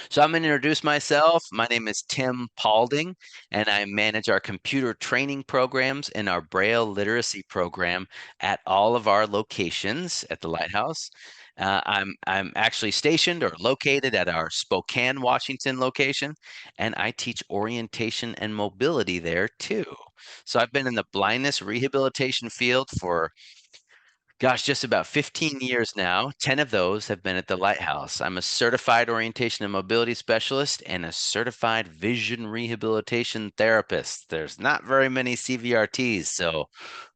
So I'm going to introduce myself. My name is Tim Paulding, and I manage our computer training programs and our Braille literacy program at all of our locations at the Lighthouse. I'm actually stationed or located at our Spokane, Washington location, and I teach orientation and mobility there too. So I've been in the blindness rehabilitation field for gosh, just about 15 years now. 10 of those have been at the Lighthouse. I'm a certified orientation and mobility specialist and a certified vision rehabilitation therapist. There's not very many CVRTs, so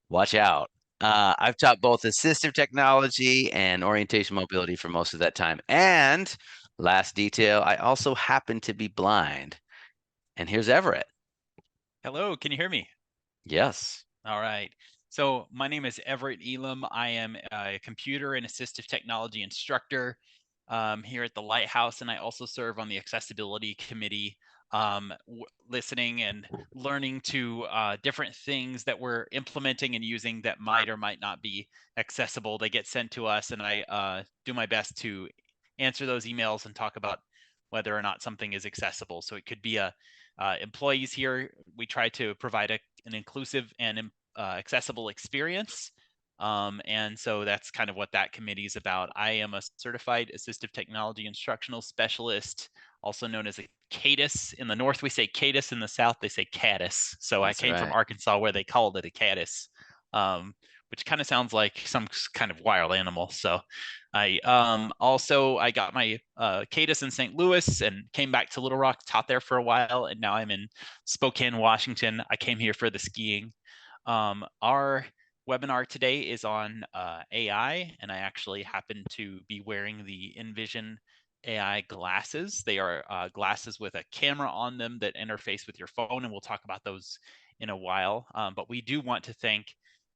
watch out. I've taught both assistive technology and orientation mobility for most of that time. And last detail, I also happen to be blind. And here's Everett. Hello, can you hear me? Yes. All right. So my name is Everett Elam. I am a computer and assistive technology instructor here at the Lighthouse, and I also serve on the accessibility committee, listening and learning to different things that we're implementing and using that might or might not be accessible. They get sent to us, and I do my best to answer those emails and talk about whether or not something is accessible. So it could be a employees here. We try to provide an inclusive and accessible experience. And so that's kind of what that committee is about. I am a certified assistive technology instructional specialist, also known as a CADIS. In the North, we say CADIS. In the South, they say CADIS. So I That's came from right. Arkansas where they called it a CADIS, which kind of sounds like some kind of wild animal. So I got my CADIS in St. Louis and came back to Little Rock, taught there for a while, and now I'm in Spokane, Washington. I came here for the skiing. Our webinar today is on AI, and I actually happen to be wearing the Invision AI glasses. They are glasses with a camera on them that interface with your phone, and we'll talk about those in a while. But we do want to thank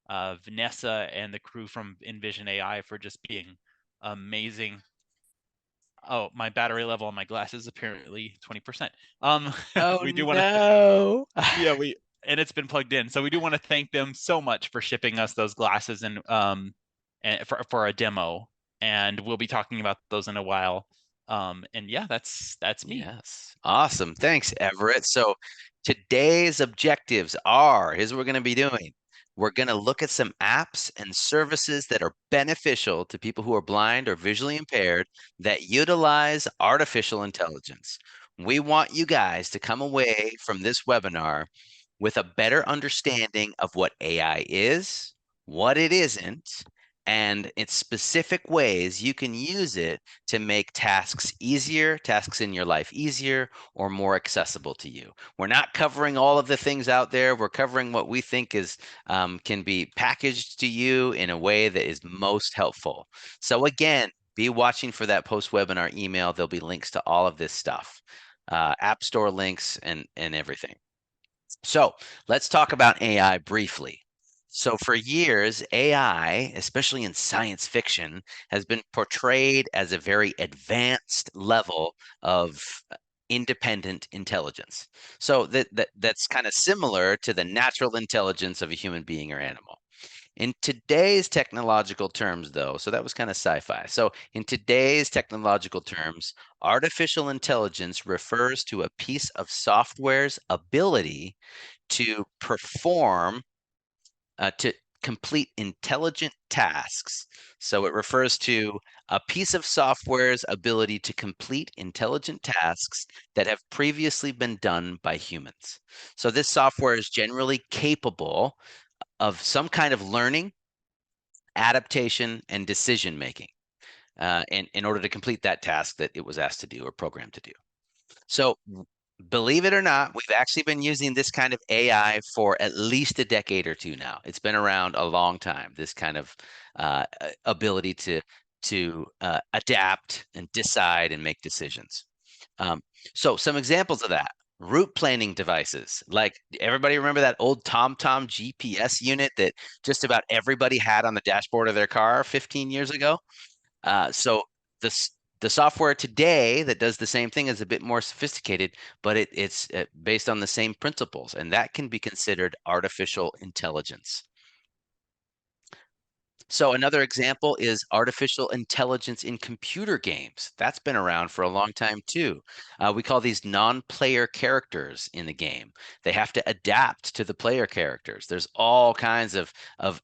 Vanessa and the crew from Invision AI for just being amazing. Oh, my battery level on my glasses apparently 20%. Oh We do want to no. yeah, we and it's been plugged in. So we do want to thank them so much for shipping us those glasses and for a demo. And we'll be talking about those in a while. And yeah, that's me. Yes. Awesome. Thanks, Everett. So today's objectives are, here's what we're going to be doing. We're going to look at some apps and services that are beneficial to people who are blind or visually impaired that utilize artificial intelligence. We want you guys to come away from this webinar with a better understanding of what AI is, what it isn't, and its specific ways you can use it to make tasks easier, tasks in your life easier or more accessible to you. We're not covering all of the things out there. We're covering what we think is can be packaged to you in a way that is most helpful. So again, be watching for that post-webinar email. There'll be links to all of this stuff, App Store links and everything. So let's talk about AI briefly. So for years, AI, especially in science fiction, has been portrayed as a very advanced level of independent intelligence. So that's kind of similar to the natural intelligence of a human being or animal. In today's technological terms, though, so that was kind of sci-fi. So in today's technological terms, artificial intelligence refers to a piece of software's ability to perform, to complete intelligent tasks. So it refers to a piece of software's ability to complete intelligent tasks that have previously been done by humans. So this software is generally capable of some kind of learning, adaptation, and decision making in order to complete that task that it was asked to do or programmed to do. So, believe it or not, we've actually been using this kind of AI for at least a decade or two now. It's been around a long time. This kind of ability to adapt and decide and make decisions. Um, so, some examples of that: route planning devices. Like everybody remember that old TomTom GPS unit that just about everybody had on the dashboard of their car 15 years ago? So the the software today that does the same thing is a bit more sophisticated, but it's based on the same principles, and that can be considered artificial intelligence. So another example is artificial intelligence in computer games. That's been around for a long time too. We call these non-player characters in the game. They have to adapt to the player characters. There's all kinds of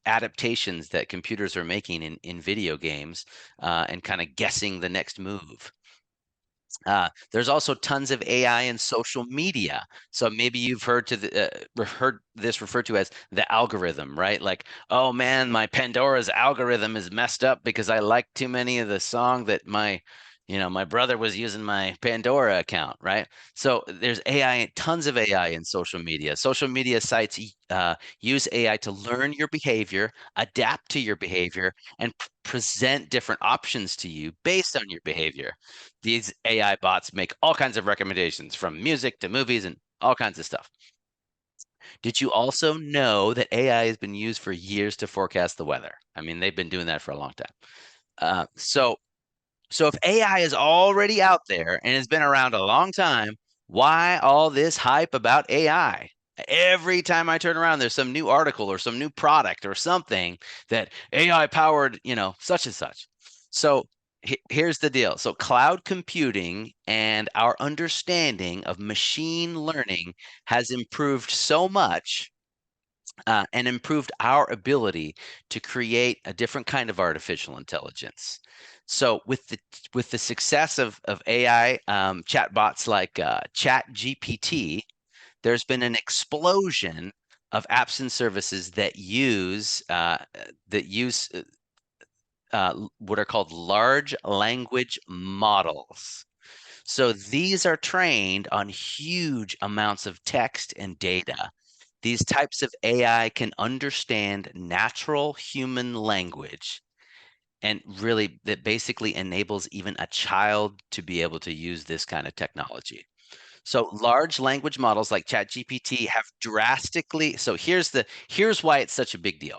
adaptations that computers are making in video games and kind of guessing the next move. There's also tons of AI in social media. So maybe you've heard this referred to as the algorithm, right? Like, oh man, my Pandora's algorithm is messed up because I like too many of the song that my brother was using my Pandora account, right? So there's AI, tons of AI in social media. Social media sites use AI to learn your behavior, adapt to your behavior, and present different options to you based on your behavior. These AI bots make all kinds of recommendations from music to movies and all kinds of stuff. Did you also know that AI has been used for years to forecast the weather? I mean, they've been doing that for a long time. So if AI is already out there and has been around a long time, why all this hype about AI? Every time I turn around, there's some new article or some new product or something that AI powered, such and such. So here's the deal. So cloud computing and our understanding of machine learning has improved so much and improved our ability to create a different kind of artificial intelligence. So with the success of AI chatbots like Chat GPT, there's been an explosion of apps and services that use what are called large language models. So these are trained on huge amounts of text and data. These types of AI can understand natural human language, and really that basically enables even a child to be able to use this kind of technology. So large language models like ChatGPT have drastically, so here's why it's such a big deal.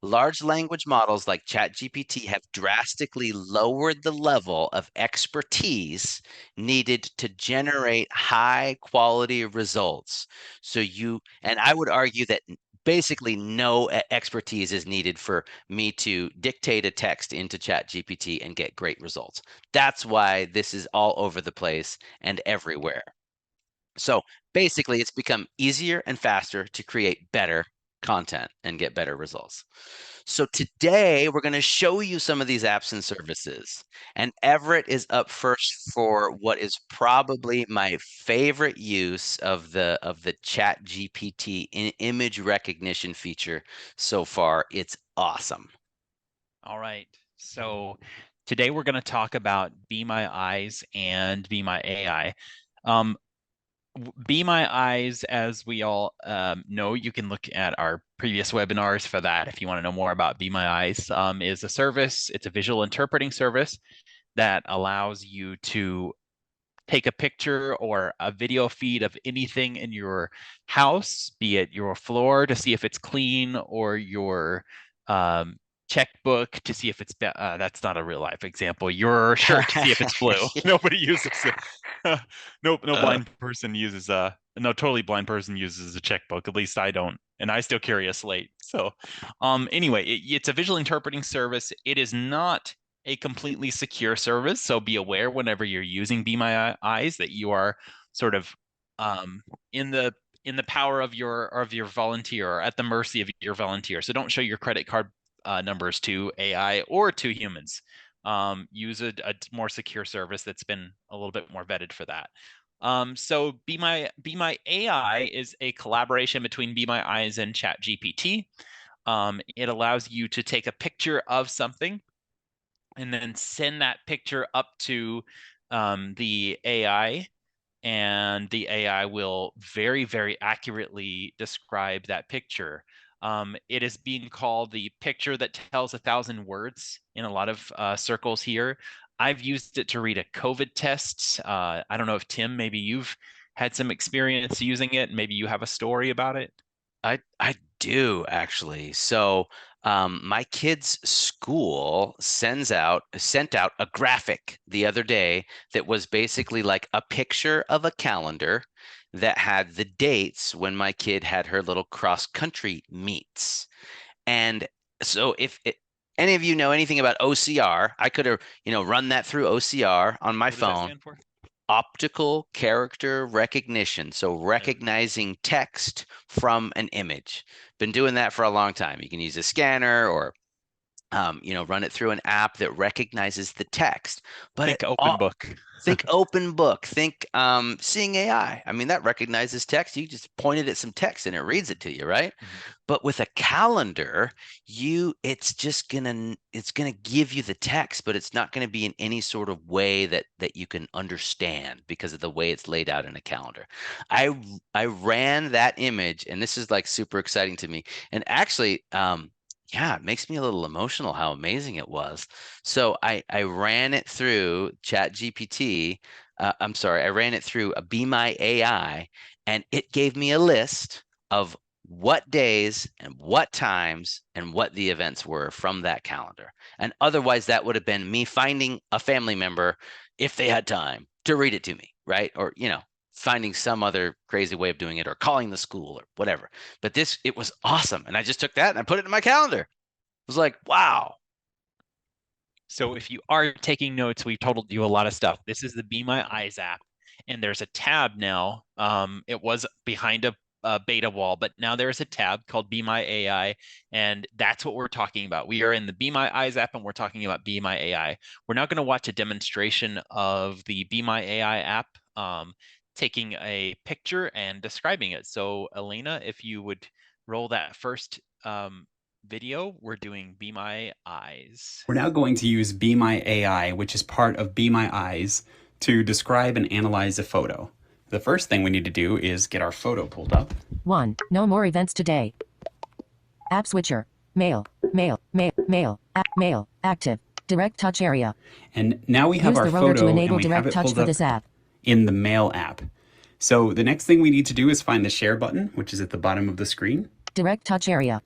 Large language models like ChatGPT have drastically lowered the level of expertise needed to generate high quality results. And I would argue that basically no expertise is needed for me to dictate a text into ChatGPT and get great results. That's why this is all over the place and everywhere. So basically, it's become easier and faster to create better content and get better results. So today, we're going to show you some of these apps and services. And Everett is up first for what is probably my favorite use of the Chat GPT image recognition feature so far. It's awesome. All right. So today we're going to talk about Be My Eyes and Be My AI. Um, Be My Eyes, as we all know, you can look at our previous webinars for that if you want to know more about Be My Eyes, is a service. It's a visual interpreting service that allows you to take a picture or a video feed of anything in your house, be it your floor to see if it's clean or your um, checkbook to see if it's that's not a real life example. Your shirt to see if it's blue. Nobody uses it. No Uh, blind person uses no totally blind person uses a checkbook. At least I don't, and I still carry a slate. So, anyway, it's a visual interpreting service. It is not a completely secure service. So be aware whenever you're using Be My Eyes that you are sort of um, in the power of your volunteer or at the mercy of your volunteer. So don't show your credit card numbers to AI or to humans. Use a more secure service that's been a little bit more vetted for that. So Be My AI is a collaboration between Be My Eyes and Chat GPT. It allows you to take a picture of something and then send that picture up to the AI, and the AI will very, very accurately describe that picture. It is being called the picture that tells 1,000 words in a lot of circles here. I've used it to read a COVID test. I don't know if Tim, maybe you've had some experience using it. Maybe you have a story about it. I do actually. So my kid's school sent out a graphic the other day that was basically like a picture of a calendar that had the dates when my kid had her little cross country meets. And so if it any of you know anything about OCR, I could have, run that through OCR on my What does that phone. stand for? Optical character recognition. So Okay. recognizing text from an image. Been doing that for a long time. You can use a scanner or run it through an app that recognizes the text. But it Think open all book. think open book, think seeing AI. I mean, that recognizes text. You just pointed at some text and it reads it to you, right? Mhm. But with a calendar, it's gonna give you the text, but it's not gonna be in any sort of way that you can understand because of the way it's laid out in a calendar. I ran that image, and this is like super exciting to me. And actually, yeah, it makes me a little emotional how amazing it was. So I ran it through Chat GPT. I'm sorry, I ran it through a Be My AI, and it gave me a list of what days and what times and what the events were from that calendar. And otherwise, that would have been me finding a family member if they had time to read it to me, right? Or, finding some other crazy way of doing it or calling the school or whatever. But it was awesome. And I just took that and I put it in my calendar. It was like, wow. So if you are taking notes, we've told you a lot of stuff. This is the Be My Eyes app, and there's a tab now. It was behind a beta wall, but now there's a tab called Be My AI, and that's what we're talking about. We are in the Be My Eyes app, and we're talking about Be My AI. We're now going to watch a demonstration of the Be My AI app, taking a picture and describing it. So Elena, if you would roll that first video, we're doing Be My Eyes. We're now going to use Be My AI, which is part of Be My Eyes, to describe and analyze a photo. The first thing we need to do is get our photo pulled up. 1. No more events today. App switcher. Mail. Mail. Mail. Mail. Mail. Active. Direct touch area. And now we have Use our the rotor to photo and enable we have direct it touch pulled for up this app. in the Mail app. So the next thing we need to do is find the share button, which is at the bottom of the screen. Direct touch area.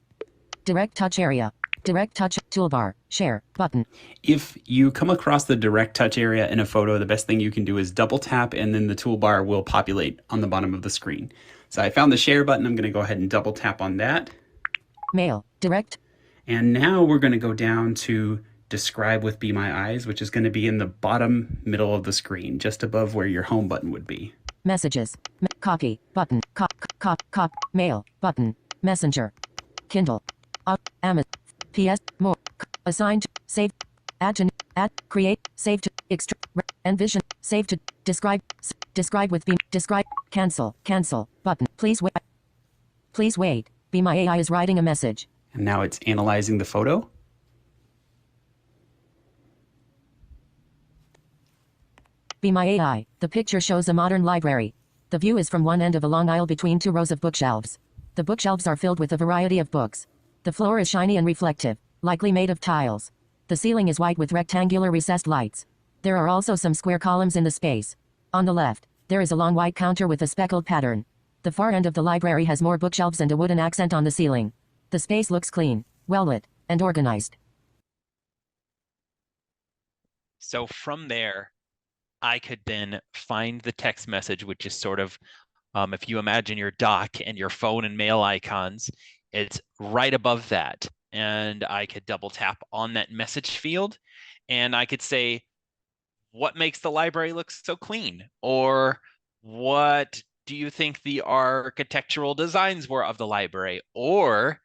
Direct touch area. Direct touch toolbar. Share button. If you come across the direct touch area in a photo, the best thing you can do is double tap and then the toolbar will populate on the bottom of the screen. So I found the share button. I'm going to go ahead and double tap on that. Mail. Direct. And now we're going to go down to describe with Be My Eyes, which is going to be in the bottom middle of the screen, just above where your home button would be. Messages. Copy button. Cop. Mail button. Messenger. Kindle. Amazon. PS. More. Assigned. Save. Add to. Add. Create. Save to. Extract. Envision. Save to. Describe. Describe with Be. Describe. Cancel. Cancel. Button. Please wait. Please wait. Be My AI is writing a message. And now it's analyzing the photo. Be My AI. The picture shows a modern library. The view is from one end of a long aisle between two rows of bookshelves. The bookshelves are filled with a variety of books. The floor is shiny and reflective, likely made of tiles. The ceiling is white with rectangular recessed lights. There are also some square columns in the space. On the left, there is a long white counter with a speckled pattern. The far end of the library has more bookshelves and a wooden accent on the ceiling. The space looks clean, well lit, and organized. So from there, I could then find the text message, which is sort of, if you imagine your dock and your phone and mail icons, it's right above that. And I could double tap on that message field and I could say, what makes the library look so clean? Or what do you think the architectural designs were of the library? Or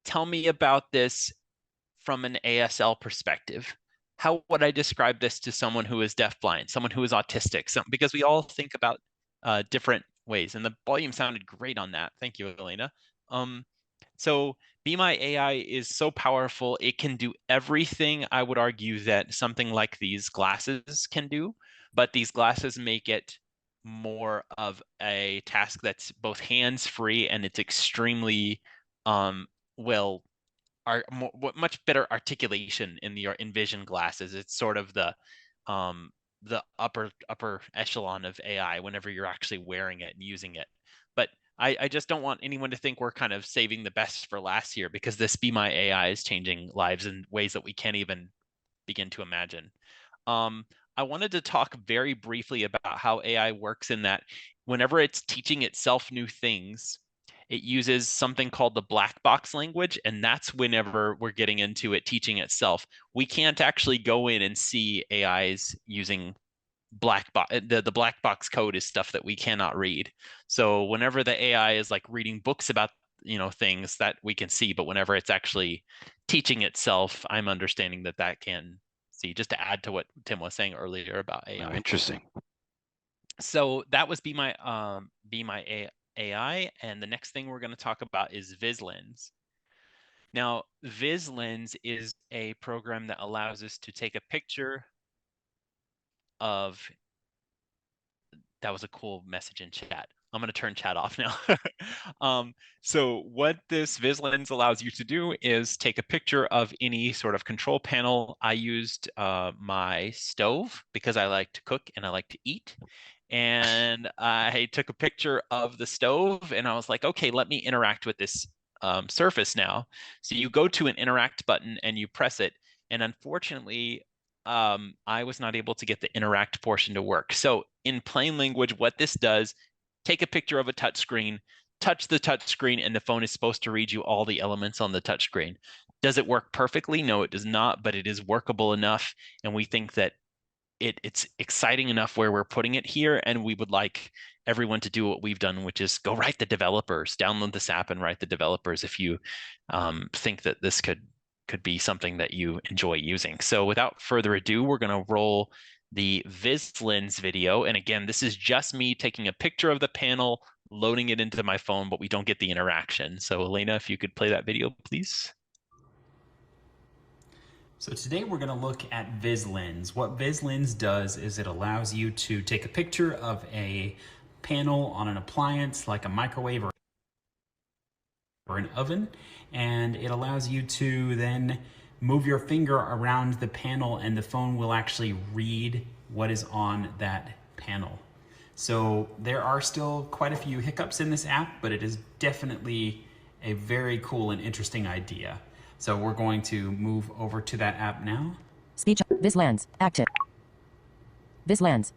tell me about this from an ASL perspective. How would I describe this to someone who is deafblind, someone who is autistic? Because we all think about different ways, and the volume sounded great on that. Thank you, Elena. So Be My AI is so powerful. It can do everything I would argue that something like these glasses can do, but these glasses make it more of a task that's both hands-free and it's extremely well are much better articulation in the Invision glasses. It's sort of the upper echelon of AI whenever you're actually wearing it and using it. But I just don't want anyone to think we're kind of saving the best for last here, because this Be My AI is changing lives in ways that we can't even begin to imagine. I wanted to talk very briefly about how AI works in that whenever it's teaching itself new things, It uses something called the black box language, and that's whenever we're getting into it teaching itself. We can't actually go in and see AIs using black box. The black box code is stuff that we cannot read. So whenever the AI is like reading books about things that we can see, but whenever it's actually teaching itself, I'm understanding that can see. Just to add to what Tim was saying earlier about AI. Oh, interesting. So that was Be My AI, and the next thing we're going to talk about is Viz Lens. Now, Viz Lens is a program that allows us to take a picture of. That was a cool message in chat. I'm going to turn chat off now. So what this Viz Lens allows you to do is take a picture of any sort of control panel. I used my stove because I like to cook and I like to eat. And I took a picture of the stove and I was like, okay, let me interact with this surface now. So you go to an interact button and you press it. And unfortunately, I was not able to get the interact portion to work. So in plain language, what this does, take a picture of a touch screen, touch the touch screen, and the phone is supposed to read you all the elements on the touch screen. Does it work perfectly? No, it does not, but it is workable enough. And we think that it's exciting enough where we're putting it here, and we would like everyone to do what we've done, which is go write the developers, download this app and write the developers if you think that this could be something that you enjoy using. So without further ado, we're going to roll the Viz Lens video. And again, this is just me taking a picture of the panel, loading it into my phone, but we don't get the interaction. So Elena, if you could play that video, please. So today we're going to look at Viz Lens. What Viz Lens does is it allows you to take a picture of a panel on an appliance like a microwave or an oven, and it allows you to then move your finger around the panel and the phone will actually read what is on that panel. So there are still quite a few hiccups in this app, but it is definitely a very cool and interesting idea. So we're going to move over to that app now. Speech. Viz Lens. Active. Viz Lens.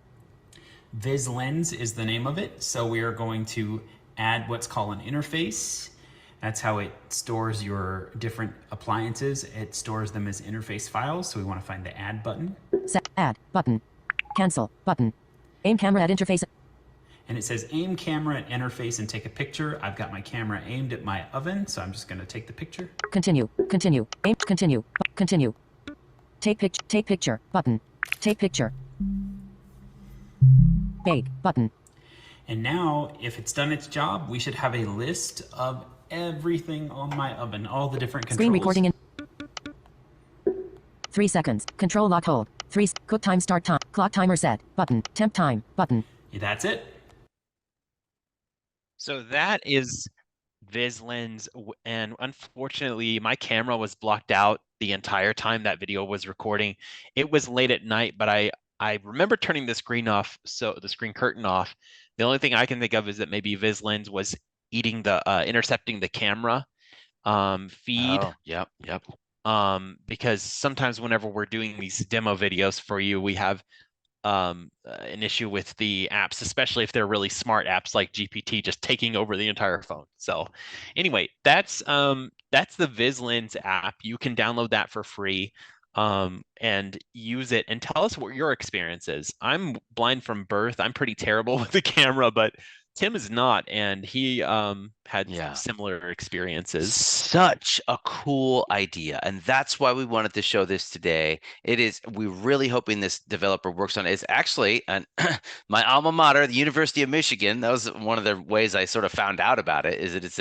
Viz Lens is the name of it. So we are going to add what's called an interface. That's how it stores your different appliances. It stores them as interface files. So we want to find the add button. Set. Add button. Cancel button. Aim camera at interface. And it says aim camera at interface and take a picture. I've got my camera aimed at my oven, so I'm just going to take the picture. Continue. Continue. Aim. Continue. Continue. Take picture. Take picture. Button. Take picture. Bake button. And now, if it's done its job, we should have a list of everything on my oven, all the different controls. Screen recording in 3 seconds. Control lock hold. 3. Cook time start time. Clock timer set. Button. Temp time. Button. Yeah, that's it. So that is Viz Lens, and unfortunately my camera was blocked out the entire time that video was recording. It was late at night, but I remember turning the screen off, so the screen curtain off. The only thing I can think of is that maybe Viz Lens was eating the intercepting the camera feed. Oh, yep. Because sometimes whenever we're doing these demo videos for you, we have an issue with the apps, especially if they're really smart apps like GPT just taking over the entire phone. So anyway, that's the Viz Lens app. You can download that for free and use it, and tell us what your experience is. I'm blind from birth. I'm pretty terrible with the camera, but Tim is not, and he had similar experiences. Such a cool idea, and that's why we wanted to show this today. We're really hoping this developer works on it. It's actually my alma mater, the University of Michigan. That was one of the ways I sort of found out about it, is that it's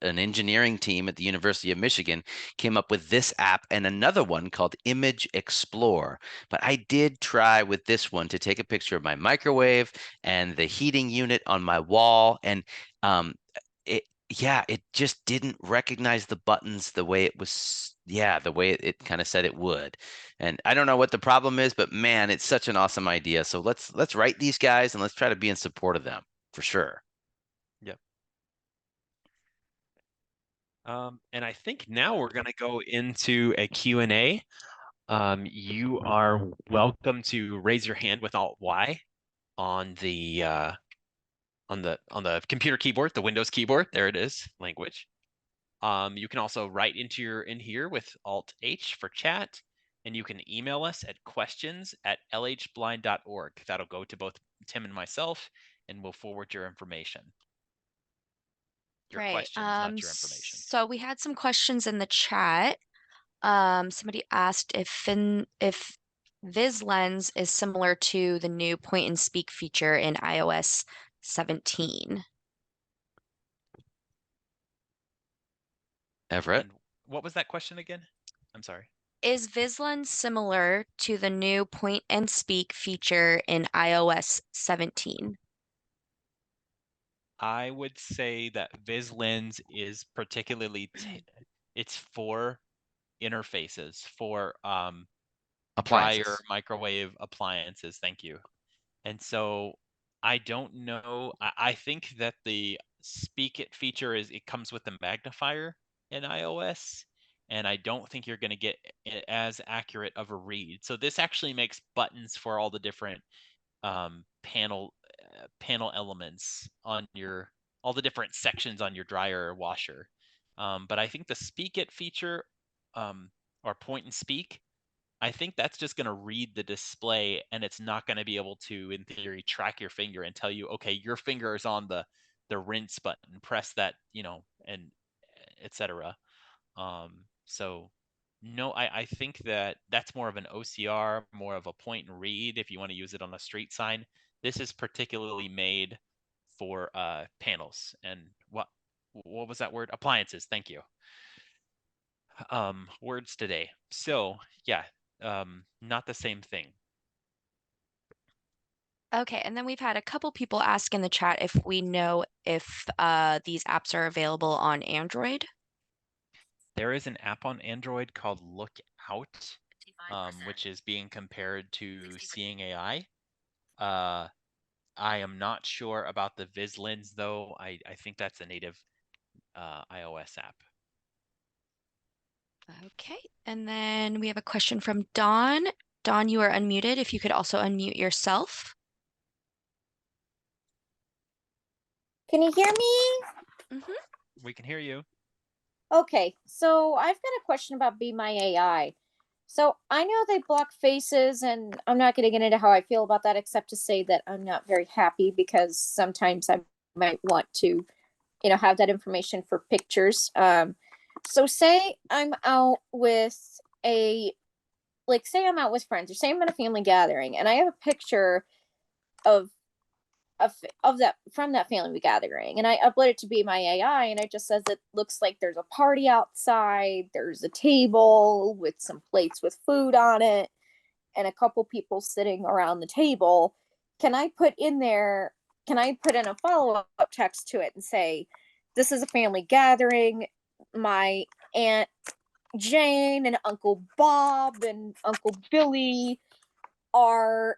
an engineering team at the University of Michigan came up with this app and another one called Image Explore. But I did try with this one to take a picture of my microwave and the heating unit on my wall, and it just didn't recognize the buttons the way it was, the way it kind of said it would. And I don't know what the problem is, but man, it's such an awesome idea. So let's write these guys and let's try to be in support of them for sure. Yep. And I think now we're going to go into a Q&A. You are welcome to raise your hand with Alt-Y on the on the computer keyboard, the Windows keyboard. There it is, language. You can also write in here with Alt H for chat, and you can email us at questions@lhblind.org. That'll go to both Tim and myself, and we'll forward your information. Your Right. questions, not your information. So we had some questions in the chat. Somebody asked if Viz Lens is similar to the new point and speak feature in iOS 17. Everett? And what was that question again? I'm sorry. Is Viz Lens similar to the new point and speak feature in iOS 17? I would say that Viz Lens is particularly it's for interfaces, for Appliances. dryer, microwave appliances. Thank you. And so I don't know. I think that the speak it feature it comes with a magnifier in iOS, and I don't think you're going to get as accurate of a read. So this actually makes buttons for all the different panel elements on all the different sections on your dryer or washer. But I think the speak it feature or point and speak, I think that's just going to read the display, and it's not going to be able to, in theory, track your finger and tell you, okay, your finger is on the rinse button, press that, and etc. So no, I think that's more of an OCR, more of a point and read if you want to use it on a street sign. This is particularly made for panels and what was that word? Appliances. Thank you. Words today. So yeah, not the same thing. Okay, and then we've had a couple people ask in the chat if we know if these apps are available on Android. There is an app on Android called Lookout, which is being compared to Seeing AI. I am not sure about the Viz Lens, though. I think that's a native iOS app. Okay, and then we have a question from Dawn. Dawn, you are unmuted. If you could also unmute yourself. Can you hear me? We can hear you. Okay, so I've got a question about Be My AI. So I know they block faces, and I'm not going to get into how I feel about that, except to say that I'm not very happy because sometimes I might want to, have that information for pictures. So say I'm out with say I'm out with friends, or say I'm at a family gathering, and I have a picture of that from that family gathering, and I upload it to Be My AI, and it just says it looks like there's a party outside, there's a table with some plates with food on it and a couple people sitting around the table. Can I put in a follow-up text to it and say, this is a family gathering, my Aunt Jane and Uncle Bob and Uncle Billy are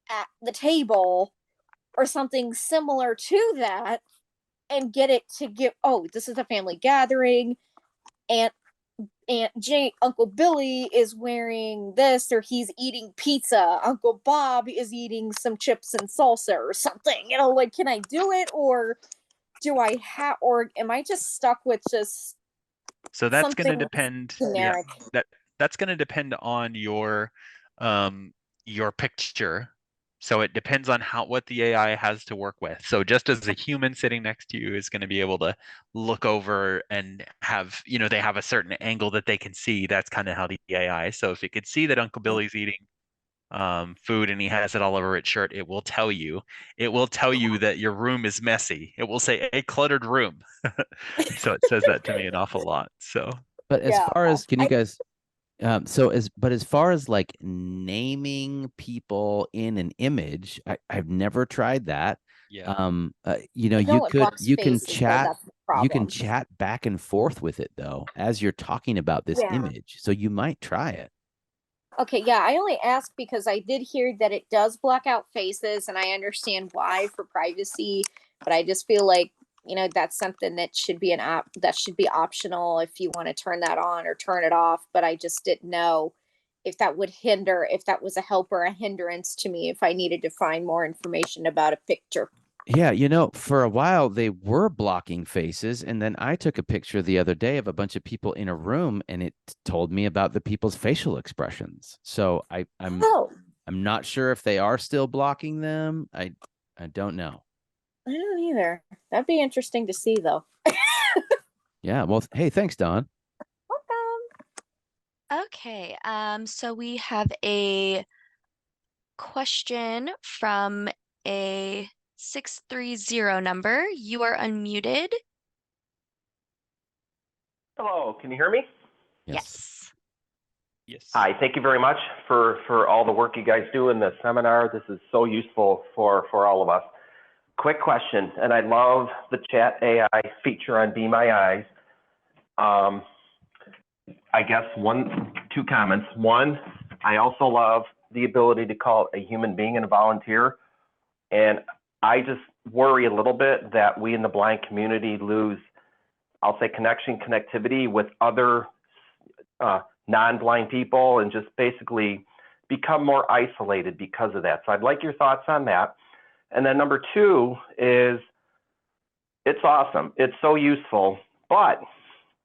at the table, or something similar to that, and get it to give, this is a family gathering, Aunt Jane, Uncle Billy is wearing this, or he's eating pizza, Uncle Bob is eating some chips and salsa or something. Can I do it, or am I just stuck with just So that's going to something depend. generic? Yeah, that's going to depend on your picture. So it depends on what the AI has to work with. So just as a human sitting next to you is going to be able to look over and have, they have a certain angle that they can see. That's kind of how the AI. So if it could see that Uncle Billy's eating food and he has it all over its shirt, it will tell you. It will tell you that your room is messy. It will say a cluttered room. So it says that to me an awful lot. So, but as far as, can you guys? But as far as like naming people in an image, I've never tried that. yeah. You can chat back and forth with it though, as you're talking about this image. So you might try it. Okay, yeah, I only asked because I did hear that it does block out faces, and I understand why, for privacy, but I just feel like, that's something that should be that should be optional if you want to turn that on or turn it off. But I just didn't know if that would hinder, if that was a help or a hindrance to me if I needed to find more information about a picture. Yeah, you know, for a while they were blocking faces, and then I took a picture the other day of a bunch of people in a room, and it told me about the people's facial expressions. So Oh, I'm not sure if they are still blocking them. I don't know. I don't either. That'd be interesting to see, though. Yeah, well, hey, thanks, Don. Welcome. Okay, so we have a question from a 630 number. You are unmuted. Hello, can you hear me? Yes. Yes. Yes. Hi, thank you very much for all the work you guys do in the seminar. This is so useful for all of us. Quick question, and I love the chat AI feature on Be My Eyes. I guess two comments. One, I also love the ability to call a human being and a volunteer. And I just worry a little bit that we in the blind community lose, I'll say, connectivity with other non-blind people and just basically become more isolated because of that. So I'd like your thoughts on that. And then number two is, it's awesome. It's so useful, but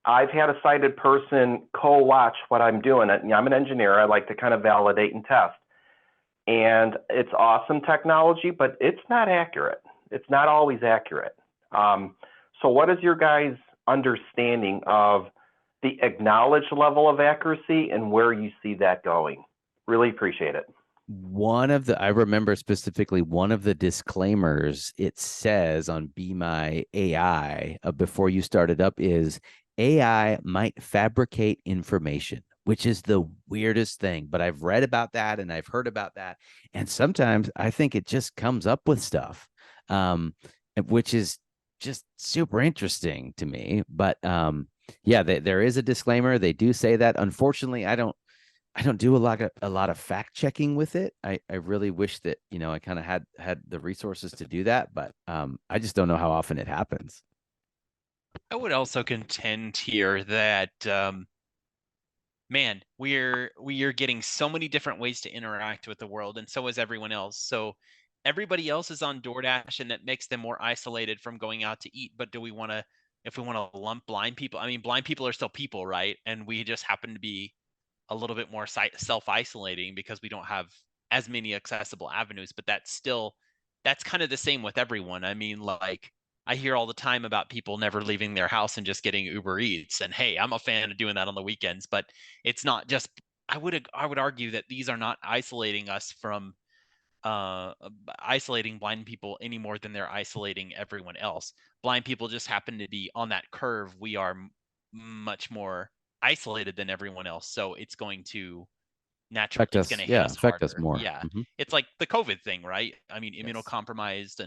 I've had a sighted person co-watch what I'm doing. I'm an engineer. I like to kind of validate and test. And it's awesome technology, but it's not accurate. It's not always accurate. So what is your guys' understanding of the acknowledged level of accuracy and where you see that going? Really appreciate it. I remember specifically one of the disclaimers it says on Be My AI before you start it up is AI might fabricate information, which is the weirdest thing. But I've read about that and I've heard about that. And sometimes I think it just comes up with stuff, which is just super interesting to me. But yeah, there is a disclaimer. They do say that. Unfortunately, I don't do a lot of fact checking with it. I really wish that, I kind of had the resources to do that, but I just don't know how often it happens. I would also contend here that man, we are getting so many different ways to interact with the world, and so is everyone else. So everybody else is on DoorDash, and that makes them more isolated from going out to eat. But if we want to lump blind people, I mean, blind people are still people, right? And we just happen to be a little bit more self-isolating because we don't have as many accessible avenues. But that's kind of the same with everyone. I mean, like, I hear all the time about people never leaving their house and just getting Uber Eats. And hey, I'm a fan of doing that on the weekends, but it's not just, I would argue that these are not isolating us from isolating blind people any more than they're isolating everyone else. Blind people just happen to be on that curve. We are much more isolated than everyone else. So it's going to naturally, it's going to hit us Affect us harder. more. Yeah. Mhm. It's like the COVID thing, right? I mean, Yes. immunocompromised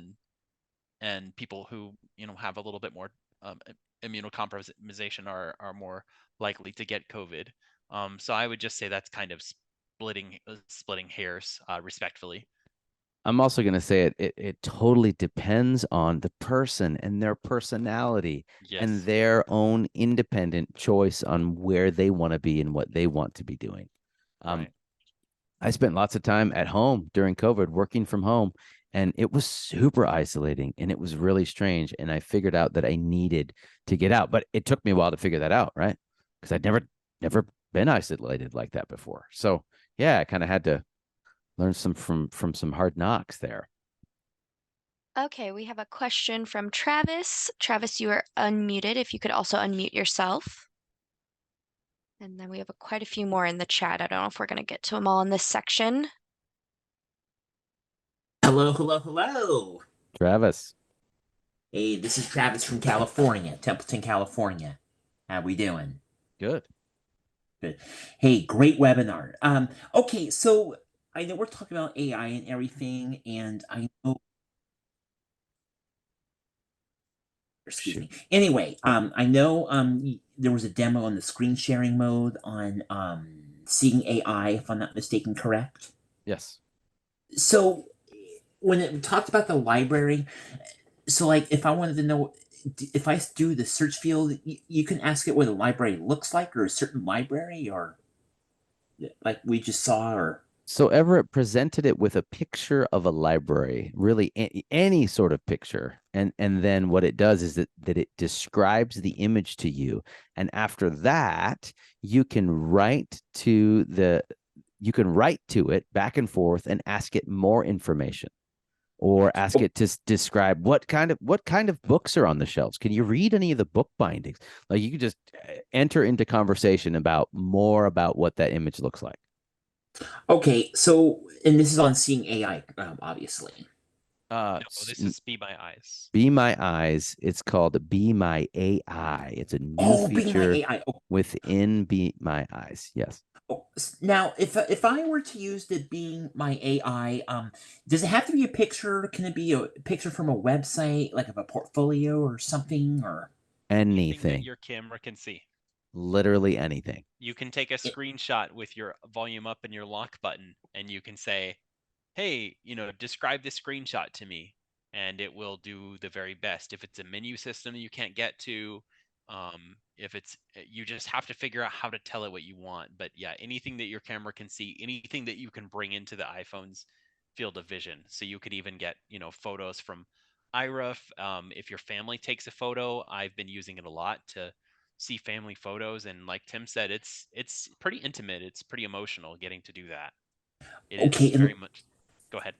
and people who have a little bit more immunocompromisation are more likely to get COVID. So I would just say that's kind of splitting hairs, respectfully. I'm also going to say it totally depends on the person and their personality and Yes. their own independent choice on where they want to be and what they want to be doing. Right. I spent lots of time at home during COVID working from home, and it was super isolating and it was really strange. And I figured out that I needed to get out, but it took me a while to figure that out, right? Because I'd never been isolated like that before. So yeah, I kind of had to learn from some hard knocks there. Okay, we have a question from Travis. Travis, you are unmuted. If you could also unmute yourself. And then we have quite a few more in the chat. I don't know if we're going to get to them all in this section. Hello, hello, hello. Travis. Hey, this is Travis from California, Templeton, California. How we doing? Good. Good. Hey, great webinar. Okay, so I know we're talking about AI and everything, and I know. Excuse me. Anyway, I know there was a demo on the screen sharing mode on seeing AI, if I'm not mistaken, correct? Yes. So when it talked about the library, so like if I wanted to know if I do the search field, you can ask it what a library looks like or a certain library or like we just saw or So Everett presented it with a picture of a library, really any sort of picture. And then what it does is that it describes the image to you. And after that, you can write to it back and forth and ask it more information, or ask it to describe what kind of books are on the shelves. Can you read any of the book bindings? Like, you can just enter into conversation about what that image looks like. Okay, so, and this is on Seeing AI, obviously. No, this is Be My Eyes. Be My Eyes. It's called Be My AI. It's a new feature Be My AI. within Be My Eyes. Yes. Now, if I were to use the Being My AI, does it have to be a picture? Can it be a picture from a website, like of a portfolio or something, or anything that your camera can see? Literally anything. You can take a screenshot with your volume up and your lock button, and you can say, hey, describe this screenshot to me, and it will do the very best. If it's a menu system that you can't get to, if it's, you just have to figure out how to tell it what you want. But yeah, anything that your camera can see, anything that you can bring into the iPhone's field of vision. So you could even get, photos from Ira. If your family takes a photo, I've been using it a lot to see family photos, and like Tim said, it's pretty intimate. It's pretty emotional getting to do that. It is very much. Go ahead.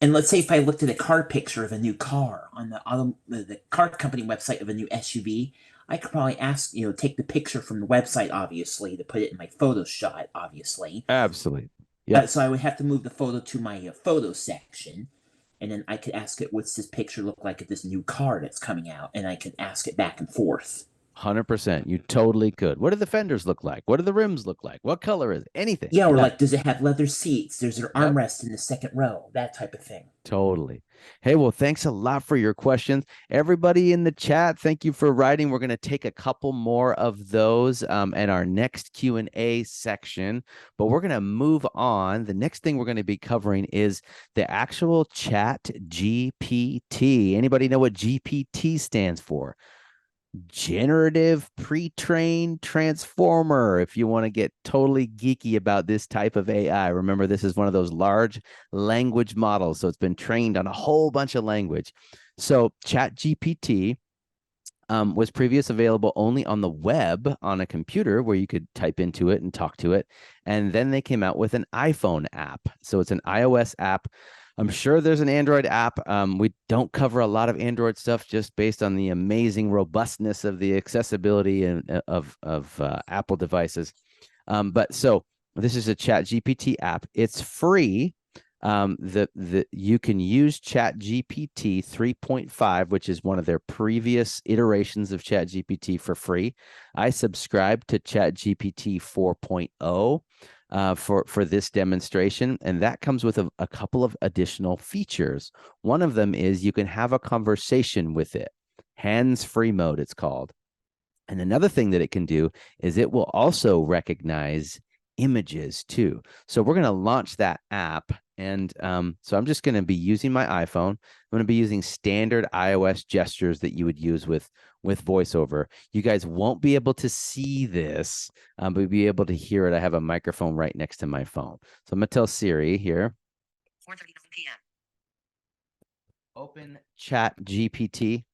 And let's say if I looked at a car picture of a new car on the car company website of a new SUV, I could probably ask, take the picture from the website, obviously, to put it in my photo shot, obviously. Absolutely. Yeah. So I would have to move the photo to my photo section, and then I could ask it, what's this picture look like of this new car that's coming out? And I could ask it back and forth. 100%. You totally could. What do the fenders look like? What do the rims look like? What color is it? Anything? Yeah, or like, does it have leather seats? There's an armrest in the second row, that type of thing. Totally. Hey, well, thanks a lot for your questions. Everybody in the chat, thank you for writing. We're going to take a couple more of those in our next Q&A section, but we're going to move on. The next thing we're going to be covering is the actual Chat GPT. Anybody know what GPT stands for? Generative pre-trained transformer. If you want to get totally geeky about this type of AI, remember, this is one of those large language models, so it's been trained on a whole bunch of language. So ChatGPT was previously available only on the web on a computer where you could type into it and talk to it, and then they came out with an iPhone app. So it's an iOS app. I'm sure there's an Android app. We don't cover a lot of Android stuff just based on the amazing robustness of the accessibility and of Apple devices. But so this is a ChatGPT app. It's free. You can use ChatGPT 3.5, which is one of their previous iterations of ChatGPT, for free. I subscribe to ChatGPT 4.0. For this demonstration, and that comes with a couple of additional features. One of them is you can have a conversation with it. Hands-free mode, it's called. And another thing that it can do is it will also recognize images too. So we're going to launch that app, and so I'm just going to be using my iPhone. I'm going to be using standard iOS gestures that you would use with VoiceOver. You guys won't be able to see this, but you'll be able to hear it. I have a microphone right next to my phone. So I'm going to tell Siri here. 4:39 p.m. Open Chat GPT.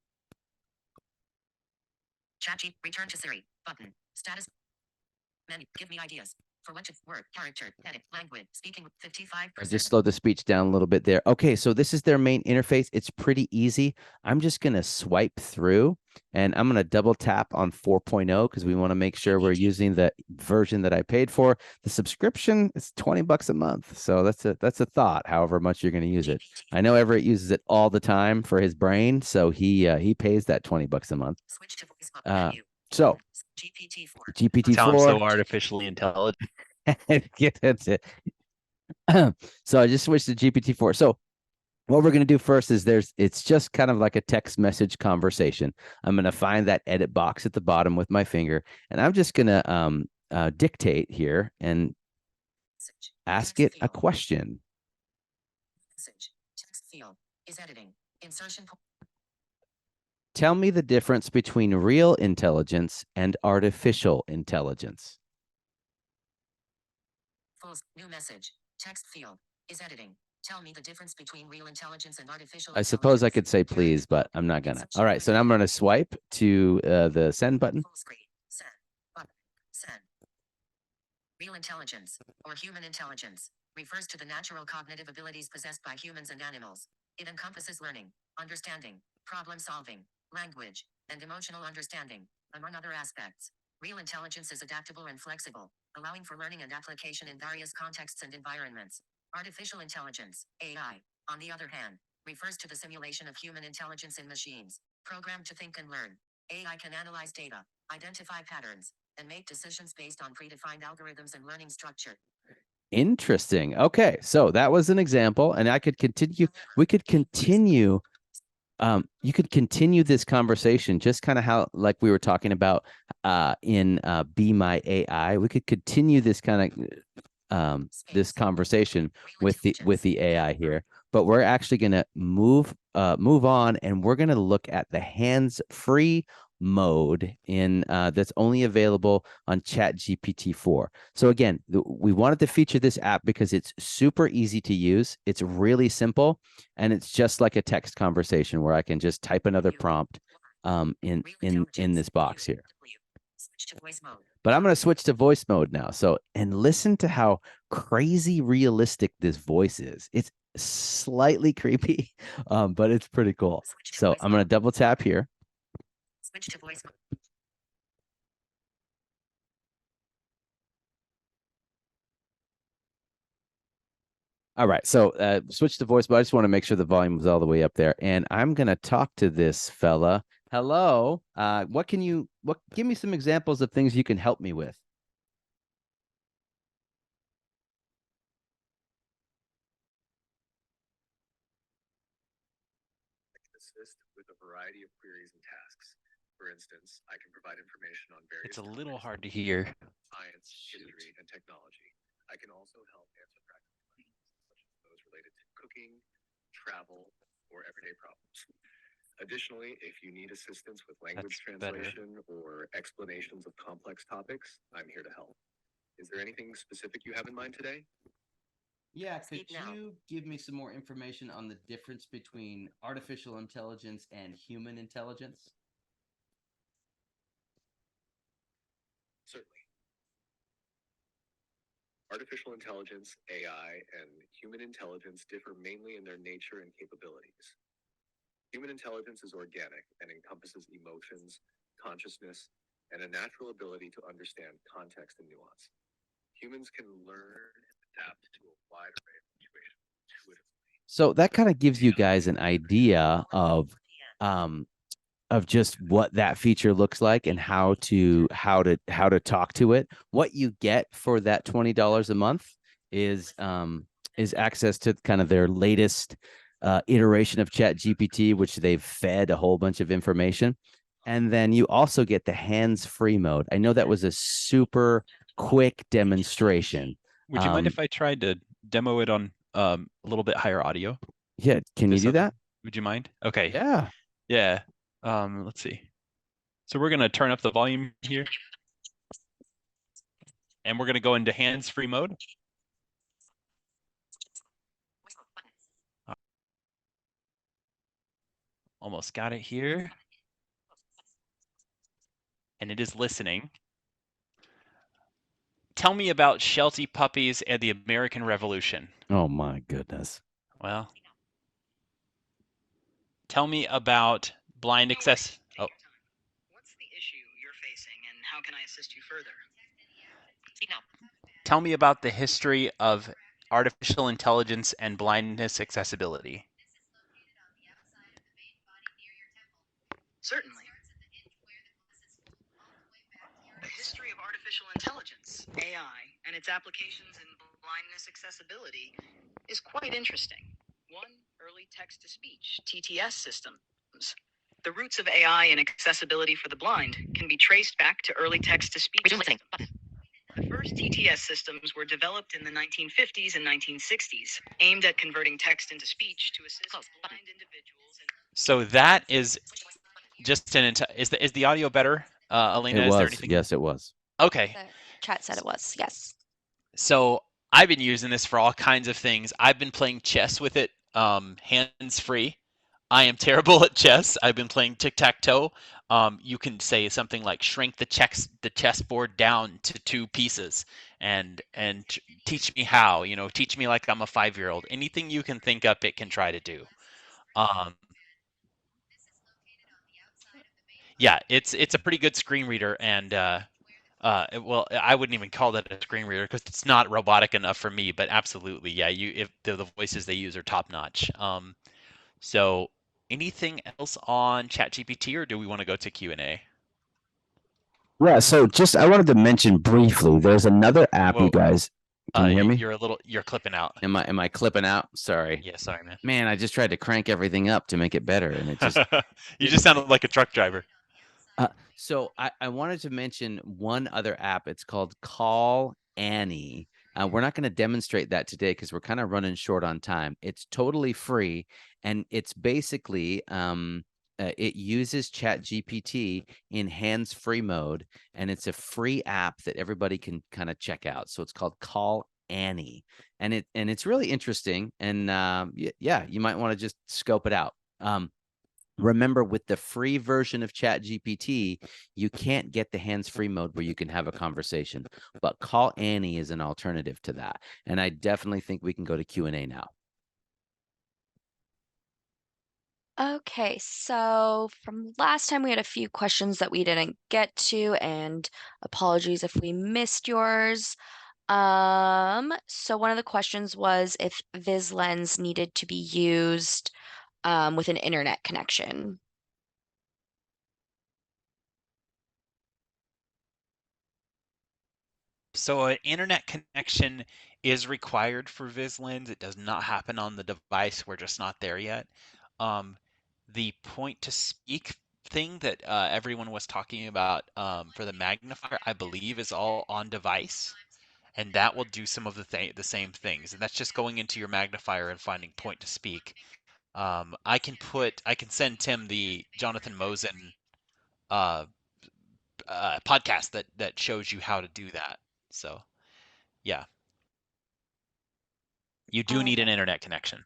Return to Siri button. Status menu. Give me ideas. For which word, character, edit, language, speaking 55%. I just slowed the speech down a little bit there. Okay, so this is their main interface. It's pretty easy. I'm just going to swipe through, and I'm going to double tap on 4.0 because we want to make sure we're using the version that I paid for. The subscription is $20 a month, so that's a thought. However much you're going to use it. I know Everett uses it all the time for his brain, so he pays that $20 a month. Switch to voice menu. So GPT-4. GPT-4. Tom, so artificially intelligent. So I just switched to GPT-4. So what we're going to do first is it's just kind of like a text message conversation. I'm going to find that edit box at the bottom with my finger, and I'm just going to dictate here and ask it a question. Text field is editing. Insertion. Tell me the difference between real intelligence and artificial intelligence. False. New message. Text field is editing. Tell me the difference between real intelligence and artificial I suppose I intelligence. could say please, but I'm not gonna. All right, so now I'm gonna swipe to the send button. Full screen. Send. Button. Send. Real intelligence, or human intelligence, refers to the natural cognitive abilities possessed by humans and animals. It encompasses learning, understanding, problem solving, language, and emotional understanding, among other aspects. Real intelligence is adaptable and flexible, allowing for learning and application in various contexts and environments. Artificial intelligence, AI, on the other hand, refers to the simulation of human intelligence in machines, programmed to think and learn. AI can analyze data, identify patterns, and make decisions based on predefined algorithms and learning structure. Interesting. Okay, so that was an example, and I could continue. We could continue. You could continue this conversation, just kind of how, like we were talking about in Be My AI. We could continue this kind of this conversation with the AI here, but we're actually going to move on, and we're going to look at the hands-free mode in that's only available on ChatGPT 4. So again, we wanted to feature this app because it's super easy to use. It's really simple, and it's just like a text conversation where I can just type another prompt in this box here. But I'm going to switch to voice mode now. So, and listen to how crazy realistic this voice is. It's slightly creepy, but it's pretty cool. So I'm going to double tap here. Switch to voice mode. All right, so switch to voice, but I just want to make sure the volume was all the way up there. And I'm going to talk to this fella. Hello, give me some examples of things you can help me with. I can assist with a variety of queries and tasks. For instance, I can provide information on various. It's a little hard to hear. Science, history, and technology. I can also help answer practical questions, such as those related to cooking, travel, or everyday problems. Additionally, if you need assistance with language translation or explanations of complex topics, I'm here to help. Is there anything specific you have in mind today? Yeah, could you give me some more information on the difference between artificial intelligence and human intelligence? Certainly. Artificial intelligence, AI, and human intelligence differ mainly in their nature and capabilities. Human intelligence is organic and encompasses emotions, consciousness, and a natural ability to understand context and nuance. Humans can learn and adapt to a wide array of situations intuitively. So that kind of gives you guys an idea of just what that feature looks like and how to talk to it. What you get for that $20 a month is access to kind of their latest iteration of ChatGPT, which they've fed a whole bunch of information. And then you also get the hands-free mode. I know that was a super quick demonstration. Would you mind if I tried to demo it on a little bit higher audio? Yeah, can you do that? Would you mind? Okay. Yeah. Yeah. Let's see. So we're going to turn up the volume here. And we're going to go into hands-free mode. Almost got it here. And it is listening. Tell me about Sheltie puppies and the American Revolution. Oh my goodness. Well, tell me about blind access. Oh. What's the issue you're facing and how can I assist you further? Tell me about the history of artificial intelligence and blindness accessibility. Certainly. The history of artificial intelligence, AI, and its applications in blindness accessibility is quite interesting. One, early text-to-speech, TTS systems. The roots of AI and accessibility for the blind can be traced back to early text-to-speech systems. The first TTS systems were developed in the 1950s and 1960s, aimed at converting text into speech to assist blind individuals. So that is just is the audio better, Elena? It was. Is there anything? Yes, it was. Okay. The chat said it was. Yes. So I've been using this for all kinds of things. I've been playing chess with it, hands-free. I am terrible at chess. I've been playing tic-tac-toe. You can say something like shrink the chessboard down to 2 pieces and teach me how, teach me like I'm a 5-year-old. Anything you can think up, it can try to do. Yeah, it's a pretty good screen reader, and well, I wouldn't even call that a screen reader because it's not robotic enough for me. But absolutely, yeah, if the voices they use are top notch. So anything else on ChatGPT, or do we want to go to Q&A? Yeah, so just I wanted to mention briefly, there's another app, you Whoa, guys. Can you hear me? you're clipping out. Am I clipping out? Sorry. Yeah, sorry, man. Man, I just tried to crank everything up to make it better, and it just You just sounded like a truck driver. So I wanted to mention one other app. It's called Call Annie. We're not going to demonstrate that today because we're kind of running short on time. It's totally free, and it's basically it uses ChatGPT in hands-free mode, and it's a free app that everybody can kind of check out. So it's called Call Annie, and it's really interesting. And yeah, you might want to just scope it out. Remember, with the free version of ChatGPT, you can't get the hands-free mode where you can have a conversation. But Call Annie is an alternative to that. And I definitely think we can go to Q&A now. Okay, so from last time we had a few questions that we didn't get to, and apologies if we missed yours. So one of the questions was if Viz Lens needed to be used with an internet connection. So an internet connection is required for Viz Lens. It does not happen on the device. We're just not there yet. The point to speak thing that everyone was talking about for the magnifier, I believe, is all on device, and that will do some of the same things. And that's just going into your magnifier and finding point to speak. I can send Tim the Jonathan Mosen podcast that shows you how to do that. So yeah, you do need an internet connection.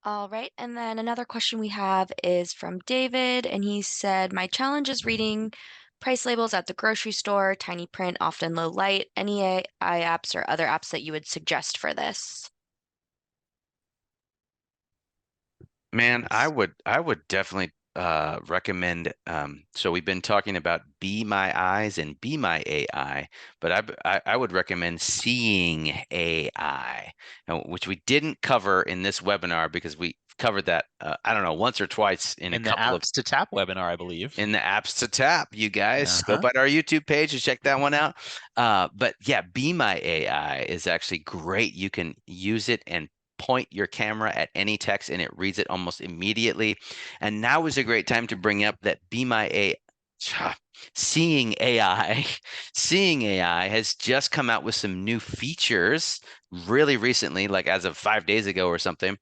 All right, and then another question we have is from David, and he said, "My challenge is reading price labels at the grocery store, tiny print, often low light. Any AI apps or other apps that you would suggest for this?" Man, I would definitely recommend so we've been talking about Be My Eyes and Be My AI, but I would recommend Seeing AI, which we didn't cover in this webinar because we covered that I don't know, once or twice in a In the couple of apps to tap webinar, I believe. in the apps to tap. You guys go by our YouTube page and check that one out. But yeah, Be My AI is actually great. You can use it and point your camera at any text and it reads it almost immediately. And now is a great time to bring up that Be My AI. Seeing AI, Seeing AI has just come out with some new features really recently, like as of 5 days ago or something.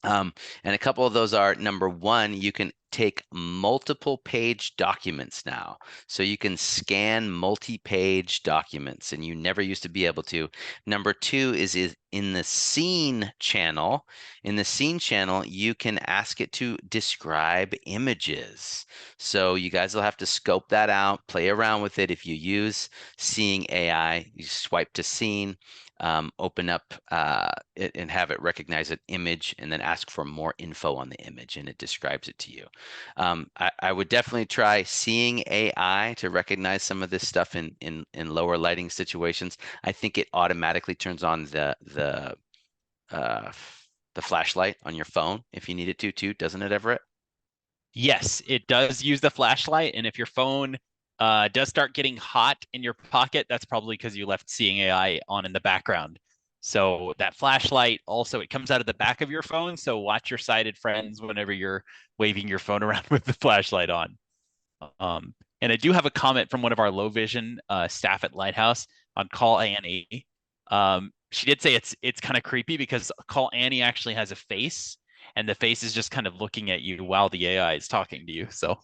And a couple of those are, number one, you can take multiple page documents now. So you can scan multi-page documents, and you never used to be able to. Number two is in the scene channel. In the scene channel, you can ask it to describe images. So you guys will have to scope that out, play around with it. If you use Seeing AI, you swipe to scene. Open up it and have it recognize an image and then ask for more info on the image and it describes it to you. I would definitely try Seeing AI to recognize some of this stuff in lower lighting situations. I think it automatically turns on the flashlight on your phone if you need it to too, doesn't it, Everett? Yes, it does use the flashlight, and if your phone does start getting hot in your pocket, that's probably because you left Seeing AI on in the background. So that flashlight also, it comes out of the back of your phone, so watch your sighted friends whenever you're waving your phone around with the flashlight on. And I do have a comment from one of our low vision staff at Lighthouse on Call Annie. She did say it's kind of creepy because Call Annie actually has a face, and the face is just kind of looking at you while the AI is talking to you. So,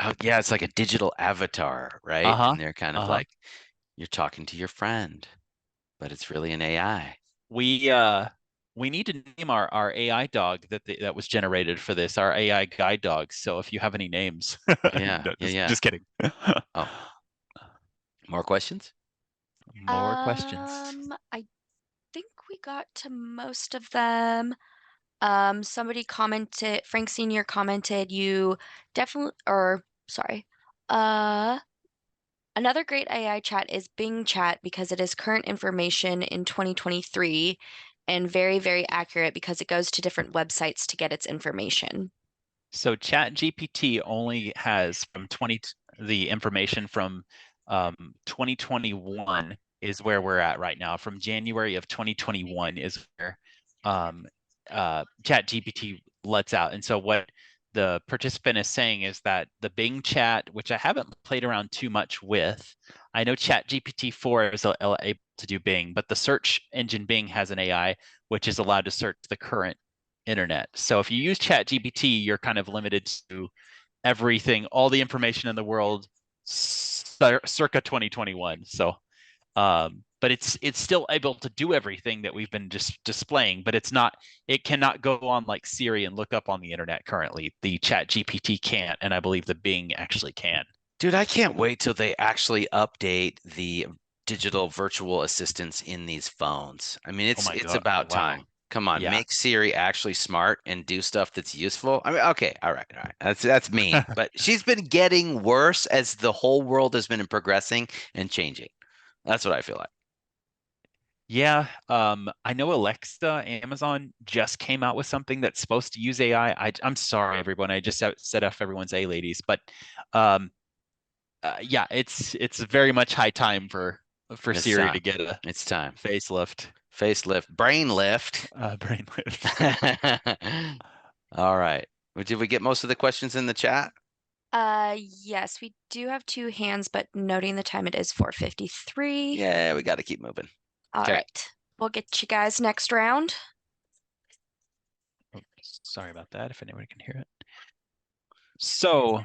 oh yeah, it's like a digital avatar, right? And they're kind of like, you're talking to your friend, but it's really an AI. We need to name our AI dog that was generated for this, our AI guide dog. So if you have any names, Yeah, no, yeah. just kidding. Oh, more questions? More questions. I think we got to most of them. Somebody commented, Frank Senior commented, you definitely, or sorry, another great AI chat is Bing Chat because it is current information in 2023 and very, very accurate because it goes to different websites to get its information. So ChatGPT only has the information from 2021 is where we're at right now. From January of 2021 is where ChatGPT lets out. And so what the participant is saying is that the Bing chat, which I haven't played around too much with, I know ChatGPT 4 is able to do Bing, but the search engine Bing has an AI which is allowed to search the current internet. So if you use ChatGPT, you're kind of limited to everything, all the information in the world circa 2021. So but it's still able to do everything that we've been just displaying, but it cannot go on like Siri and look up on the internet currently. The ChatGPT can't, and I believe the Bing actually can. Dude, I can't wait till they actually update the digital virtual assistants in these phones. I mean, Oh my it's God. about Wow. time. Come on, Yeah. make Siri actually smart and do stuff that's useful. I mean, okay, all right. That's mean, but she's been getting worse as the whole world has been progressing and changing. That's what I feel like. Yeah, I know Alexa, Amazon just came out with something that's supposed to use AI. I'm sorry, everyone. I just set off everyone's A ladies, but yeah, it's very much high time for It's Siri time. to get a It's time. facelift. Brain lift. Brain lift. All right. Did we get most of the questions in the chat? Yes, we do have two hands, but noting the time, it is 4:53. Yeah, we got to keep moving. All right. We'll get you guys next round. Oh, sorry about that, if anyone can hear it. So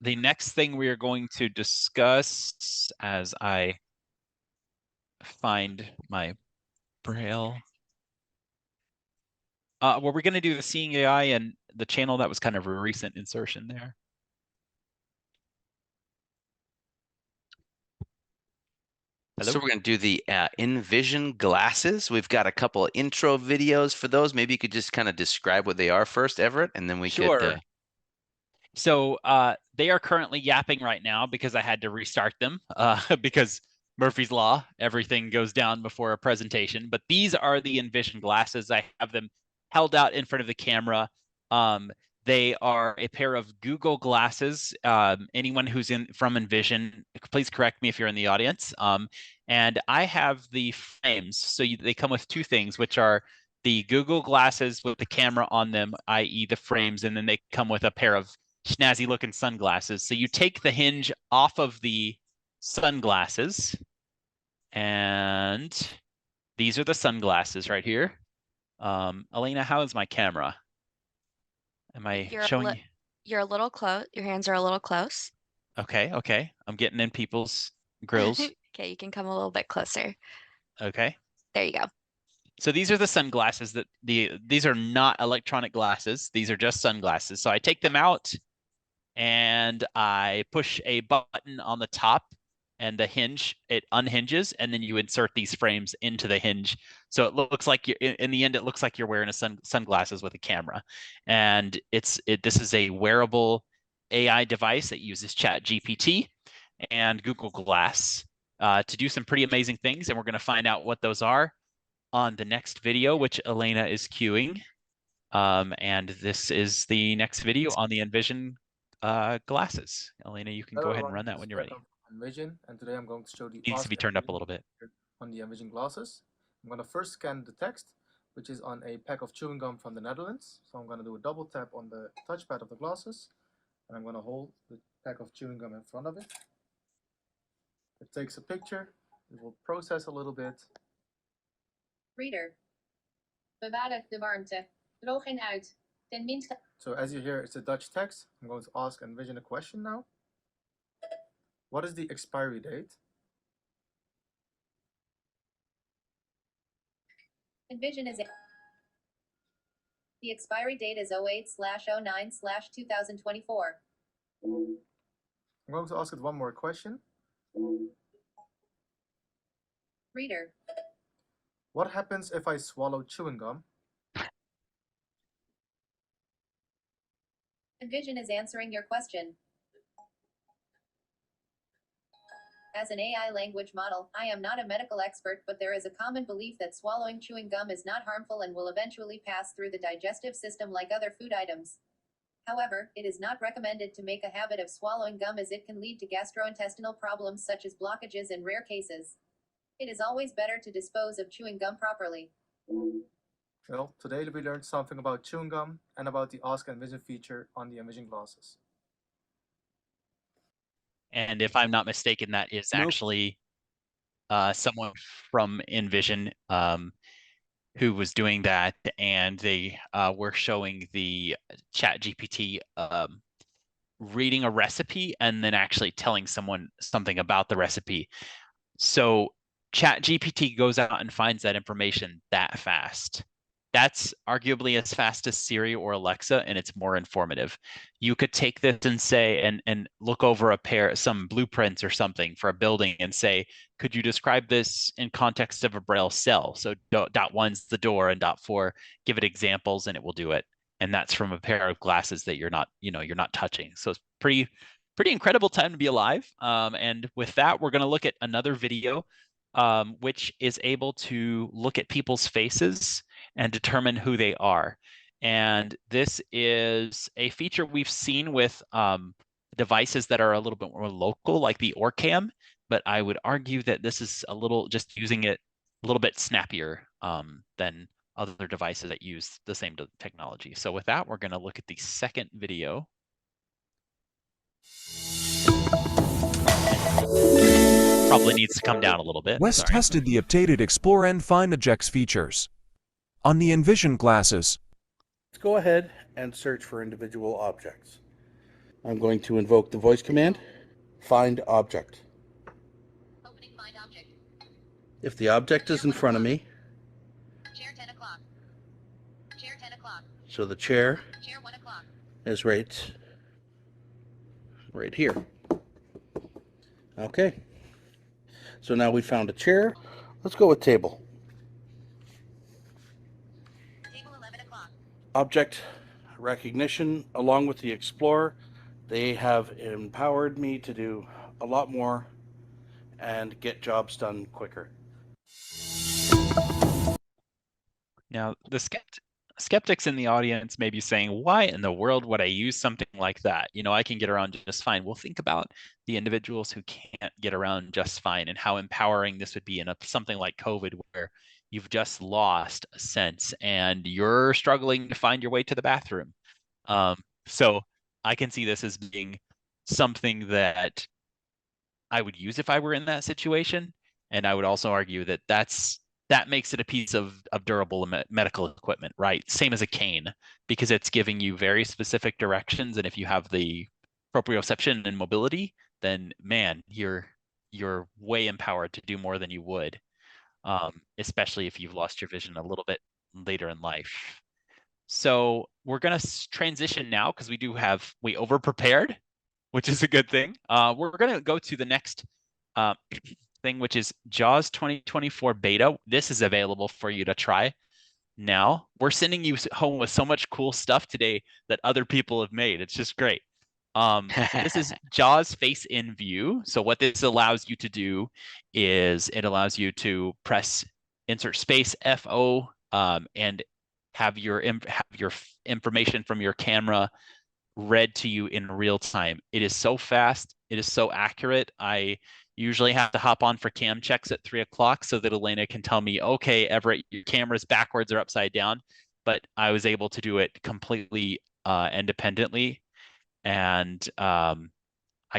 the next thing we are going to discuss, as I find my Braille. Well, we're going to do the Seeing AI and the channel. That was kind of a recent insertion there. Hello? So we're going to do the Invision glasses. We've got a couple of intro videos for those. Maybe you could just kind of describe what they are first, Everett, and then we could. So they are currently yapping right now because I had to restart them because Murphy's Law, everything goes down before a presentation. But these are the Invision glasses. I have them held out in front of the camera. They are a pair of Google glasses. Anyone who's from Invision, please correct me if you're in the audience. And I have the frames. So they come with two things, which are the Google glasses with the camera on them, i.e. the frames, and then they come with a pair of snazzy looking sunglasses. So you take the hinge off of the sunglasses, and these are the sunglasses right here. Elena, how is my camera? Am I showing you? You're a little close. Your hands are a little close. Okay. I'm getting in people's grills. Okay, you can come a little bit closer. Okay. There you go. So these are the sunglasses these are not electronic glasses. These are just sunglasses. So I take them out and I push a button on the top and the hinge, it unhinges, and then you insert these frames into the hinge. So it looks like in the end, it looks like you're wearing sunglasses with a camera. And this is a wearable AI device that uses ChatGPT and Google Glass to do some pretty amazing things. And we're going to find out what those are on the next video, which Elena is queuing. And this is the next video on the Invision glasses. Elena, you can go ahead and run that when you're ready. Invision, and today I'm going to show the Needs to be turned up a little bit. on the Invision glasses. I'm going to first scan the text, which is on a pack of chewing gum from the Netherlands. So I'm going to do a double tap on the touchpad of the glasses, and I'm going to hold the pack of chewing gum in front of it. It takes a picture. It will process a little bit. Reader. Bewaren de warmte. Droog in uit. Ten minste. So as you hear, it's a Dutch text. I'm going to ask Invision a question now. What is the expiry date? Invision is the expiry date is 08/09/2024. I'm going to ask it one more question. Reader. What happens if I swallow chewing gum? Invision is answering your question. As an AI language model, I am not a medical expert, but there is a common belief that swallowing chewing gum is not harmful and will eventually pass through the digestive system like other food items. However, it is not recommended to make a habit of swallowing gum as it can lead to gastrointestinal problems such as blockages in rare cases. It is always better to dispose of chewing gum properly. Well, today we learned something about chewing gum and about the Ask Envision feature on the Envision glasses. And if I'm not mistaken, that is actually someone from Invision who was doing that, and they were showing the ChatGPT reading a recipe and then actually telling someone something about the recipe. So ChatGPT goes out and finds that information that fast. That's arguably as fast as Siri or Alexa, and it's more informative. You could take this and say, and look over some blueprints or something for a building and say, could you describe this in context of a Braille cell? So dot one's the door and dot four, give it examples and it will do it. And that's from a pair of glasses that you're not touching. So it's pretty incredible time to be alive. And with that, we're going to look at another video, which is able to look at people's faces and determine who they are. And this is a feature we've seen with devices that are a little bit more local, like the Orcam, but I would argue that this is just using it a little bit snappier than other devices that use the same technology. So with that, we're going to look at the second video. Probably needs to come down a little bit. Wes tested the updated Explore and Find Objects features on the Invision glasses. Let's go ahead and search for individual objects. I'm going to invoke the voice command, find object. Opening find object. If the object is in front of me, Chair 10 o'clock. Chair 10 o'clock. so the chair Chair 1 o'clock. is right here. Okay. So now we found a chair. Let's go with table. Table 11 o'clock. Object recognition along with the Explorer, they have empowered me to do a lot more and get jobs done quicker. Now, the skeptics in the audience may be saying, why in the world would I use something like that? I can get around just fine. Well, think about the individuals who can't get around just fine and how empowering this would be in something like COVID, where you've just lost a sense and you're struggling to find your way to the bathroom. So I can see this as being something that I would use if I were in that situation. And I would also argue that that makes it a piece of durable medical equipment, right? Same as a cane, because it's giving you very specific directions. And if you have the proprioception and mobility, then man, you're way empowered to do more than you would, especially if you've lost your vision a little bit later in life. So we're going to transition now because we over-prepared, which is a good thing. We're going to go to the next thing, which is JAWS 2024 beta. This is available for you to try now. We're sending you home with so much cool stuff today that other people have made. It's just great. This is JAWS Face in View. So what this allows you to do is it allows you to press insert space FO and have your information from your camera read to you in real time. It is so fast. It is so accurate. I usually have to hop on for cam checks at 3 o'clock so that Elena can tell me, okay, Everett, your camera's backwards or upside down. But I was able to do it completely independently. And I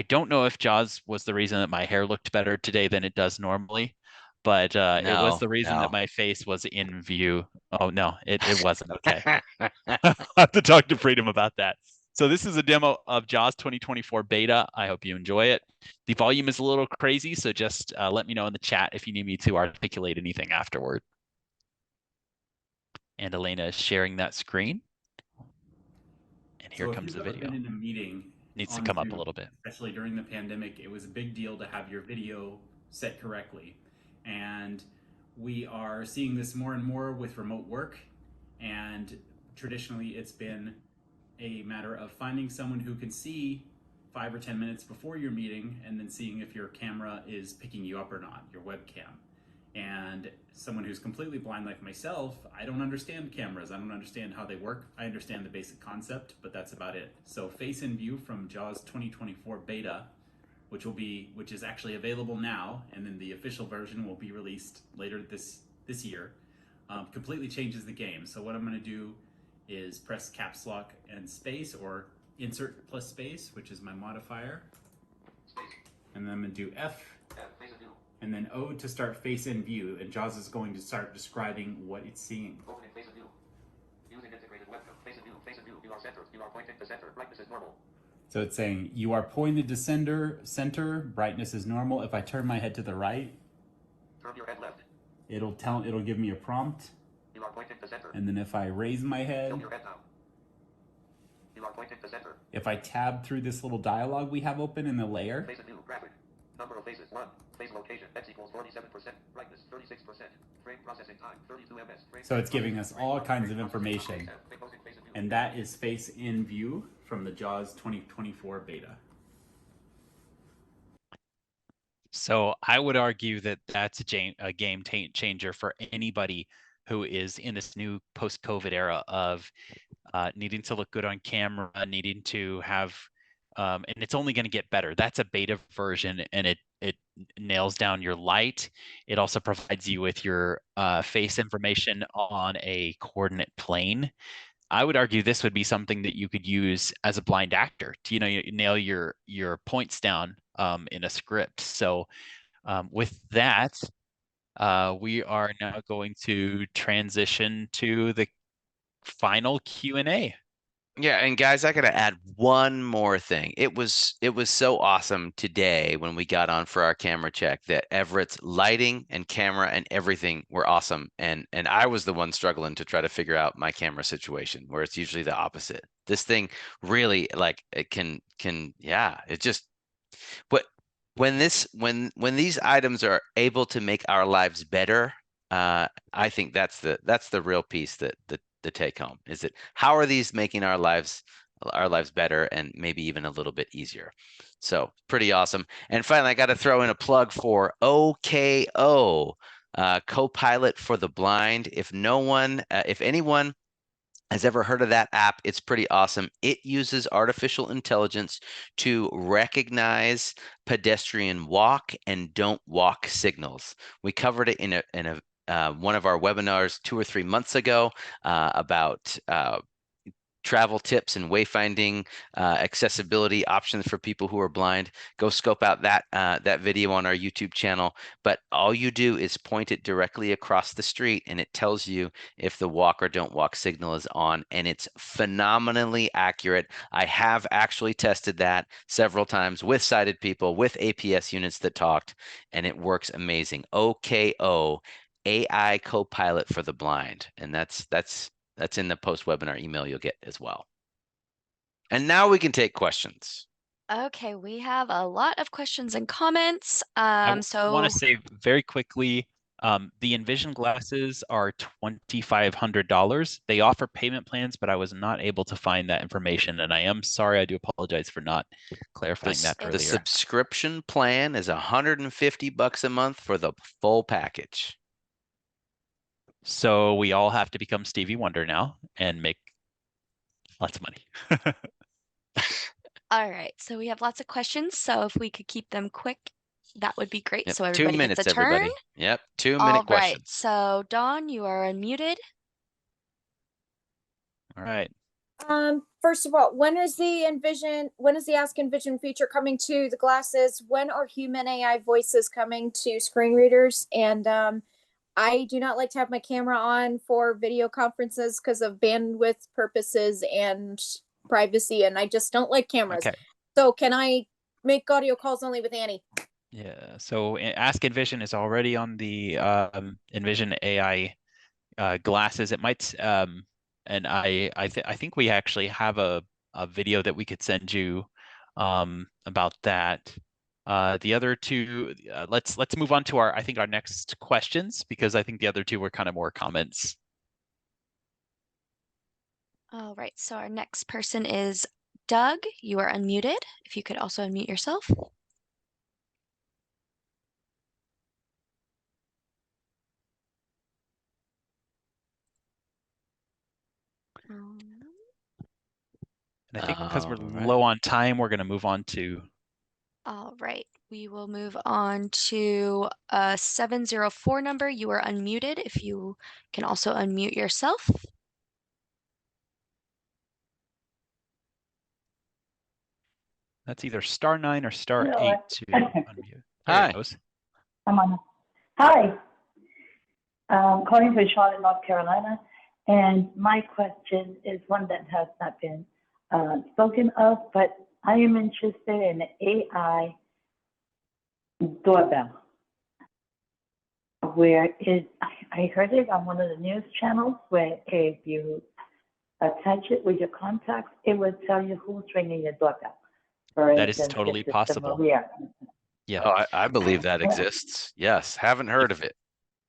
don't know if JAWS was the reason that my hair looked better today than it does normally, but it was the reason that my face was in view. Oh, no, it wasn't. Okay. I'll have to talk to Freedom about that. So this is a demo of JAWS 2024 beta. I hope you enjoy it. The volume is a little crazy, so just let me know in the chat if you need me to articulate anything afterward. And Elena is sharing that screen. And here So if comes you've the ever video. been in a meeting Needs to on come up a Zoom, little bit. especially during the pandemic, it was a big deal to have your video set correctly. And we are seeing this more and more with remote work. And traditionally, it's been a matter of finding someone who can see 5 or 10 minutes before your meeting and then seeing if your camera is picking you up or not, your webcam. And someone who's completely blind like myself, I don't understand cameras. I don't understand how they work. I understand the basic concept, but that's about it. So Face in View from JAWS 2024 beta, which is actually available now, and then the official version will be released later this year, completely changes the game. So what I'm going to do is press caps lock and space, or insert plus space, which is my modifier. And then I'm going to do F, and then O to start Face in View, and JAWS is going to start describing what it's seeing. Opening Face in View. Using integrated webcam. Face in View. Face in View. You are centered. You are pointing to center. Brightness is normal. So it's saying you are pointed to center, brightness is normal. If I turn my head to the right, turn your head left. It'll give me a prompt. You are pointing to center. And then if I raise my head, tilt your head down. You are pointing to center. If I tab through this little dialog we have open in the layer. Face in View. Graphic. Number of faces 1. Face location X equals 47%. Brightness 36%. Frame processing time 32 ms. So it's giving us all kinds of information. And that is Face in View from the JAWS 2024 beta. So I would argue that that's a game changer for anybody who is in this new post-COVID era of needing to look good on camera, needing to have, and it's only going to get better. That's a beta version, and it nails down your light. It also provides you with your face information on a coordinate plane. I would argue this would be something that you could use as a blind actor to, you nail your points down in a script. So with that, we are now going to transition to the final Q&A. Yeah, and guys, I gotta add one more thing. It was so awesome today when we got on for our camera check that Everett's lighting and camera and everything were awesome, and I was the one struggling to try to figure out my camera situation, where it's usually the opposite. This thing really, like, it can yeah, it just, but when these items are able to make our lives better, I think that's the real piece that the take home is that how are these making our lives better and maybe even a little bit easier. So pretty awesome. And finally, I got to throw in a plug for OKO, Copilot for the Blind. If anyone has ever heard of that app, it's pretty awesome. It uses artificial intelligence to recognize pedestrian walk and don't walk signals. We covered it in one of our webinars 2 or 3 months ago about travel tips and wayfinding accessibility options for people who are blind. Go scope out that video on our YouTube channel. But all you do is point it directly across the street, and it tells you if the walk or don't walk signal is on, and it's phenomenally accurate. I have actually tested that several times with sighted people, with APS units that talked, and it works amazing. OKO, AI Copilot for the Blind, and that's in the post-webinar email you'll get as well. And now we can take questions. Okay, we have a lot of questions and comments. I want So to say very quickly, the Invision glasses are $2,500. They offer payment plans, but I was not able to find that information, and I am sorry. I do apologize for not clarifying that earlier. The subscription plan is $150 a month for the full package. So we all have to become Stevie Wonder now and make lots of money. all right, so we have lots of questions. So if we could keep them quick, that would be great. Yep, so everybody 2 minutes, gets a turn. everybody. Yep, 2 All minute right, questions. so Dawn, you are unmuted. All right. First of all, when is the Ask Invision feature coming to the glasses? When are human AI voices coming to screen readers? And I do not like to have my camera on for video conferences because of bandwidth purposes and privacy, and I just don't like cameras. Okay. So can I make audio calls only with Annie? Yeah. So Ask Invision is already on the Invision AI glasses. It might, and I think we actually have a video that we could send you about that. The other two, let's move on to our next questions, because I think the other two were kind of more comments. All right, so our next person is Doug. You are unmuted. If you could also unmute yourself. And I think because we're low on time, we're going to move on to. All right, we will move on to a 704 number. You are unmuted. If you can also unmute yourself. That's either *9 or *8 to unmute. Hi. There it goes. I'm on. Hi. Calling from Charlotte, North Carolina. And my question is one that has not been spoken of, but I am interested in the AI doorbell. I heard it on one of the news channels where if you attach it with your contacts, it would tell you who's ringing your doorbell. That is totally possible. Yeah. Oh, I believe that exists. Yes. Haven't heard of it.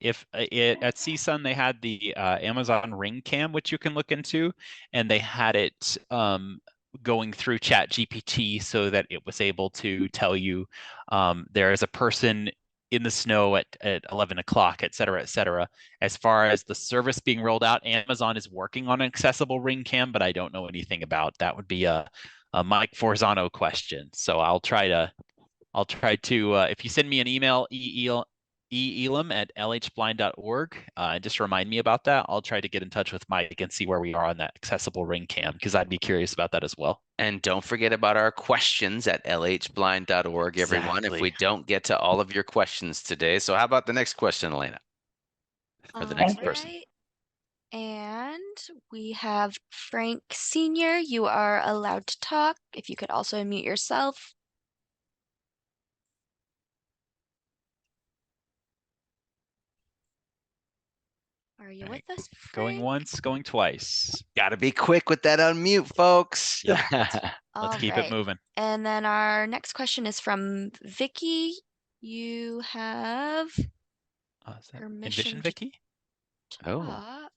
If at CSUN, they had the Amazon Ring Cam, which you can look into, and they had it going through Chat GPT so that it was able to tell you there is a person in the snow at 11 o'clock, et cetera, et cetera. As far as the service being rolled out, Amazon is working on an accessible Ring Cam, but I don't know anything about. That would be a Mike Forzano question. So I'll try to if you send me an email, elam@lhblind.org, just remind me about that. I'll try to get in touch with Mike and see where we are on that accessible Ring Cam, because I'd be curious about that as well. And don't forget about our questions at lhblind.org, everyone, if we don't get to all of your questions today. So how about the next question, Elena? Or the next person? And we have Frank Sr. You are allowed to talk. If you could also unmute yourself. Are you with us, Frank? Going once, going twice. Got to be quick with that unmute, folks. Yeah. Let's keep it moving. And then our next question is from Vicky. You have Envision Vicky? Oh,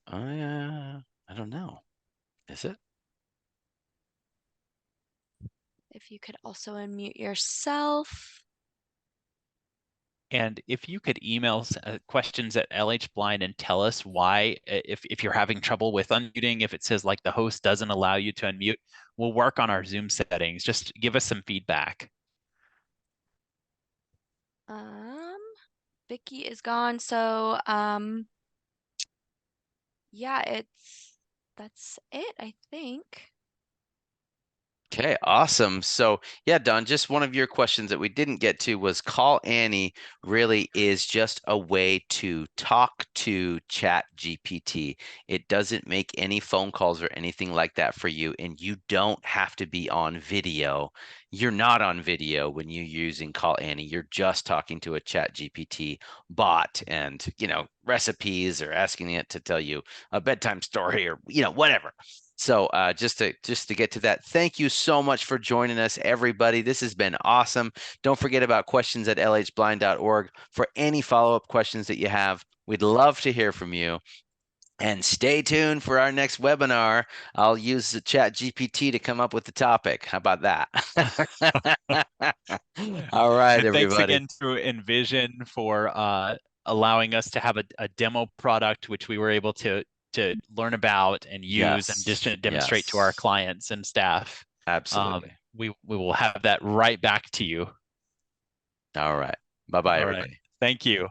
I don't know. Is it? If you could also unmute yourself. And if you could email questions at LH Blind and tell us why, if you're having trouble with unmuting, if it says like the host doesn't allow you to unmute, we'll work on our Zoom settings. Just give us some feedback. Vicky is gone, so yeah, that's it, I think. Okay, awesome. So yeah, Don, just one of your questions that we didn't get to was Call Annie really is just a way to talk to Chat GPT. It doesn't make any phone calls or anything like that for you, and you don't have to be on video. You're not on video when you're using Call Annie. You're just talking to a Chat GPT bot and, recipes, or asking it to tell you a bedtime story, or, whatever. So just to get to that, thank you so much for joining us, everybody. This has been awesome. Don't forget about questions at lhblind.org for any follow-up questions that you have. We'd love to hear from you. And stay tuned for our next webinar. I'll use the Chat GPT to come up with the topic. How about that? All right, everybody. Thanks again to Invision for allowing us to have a demo product, which we were able to learn about and use and just demonstrate to our clients and staff. Absolutely. We will have that right back to you. All right. Bye-bye, everybody. Right. Thank you.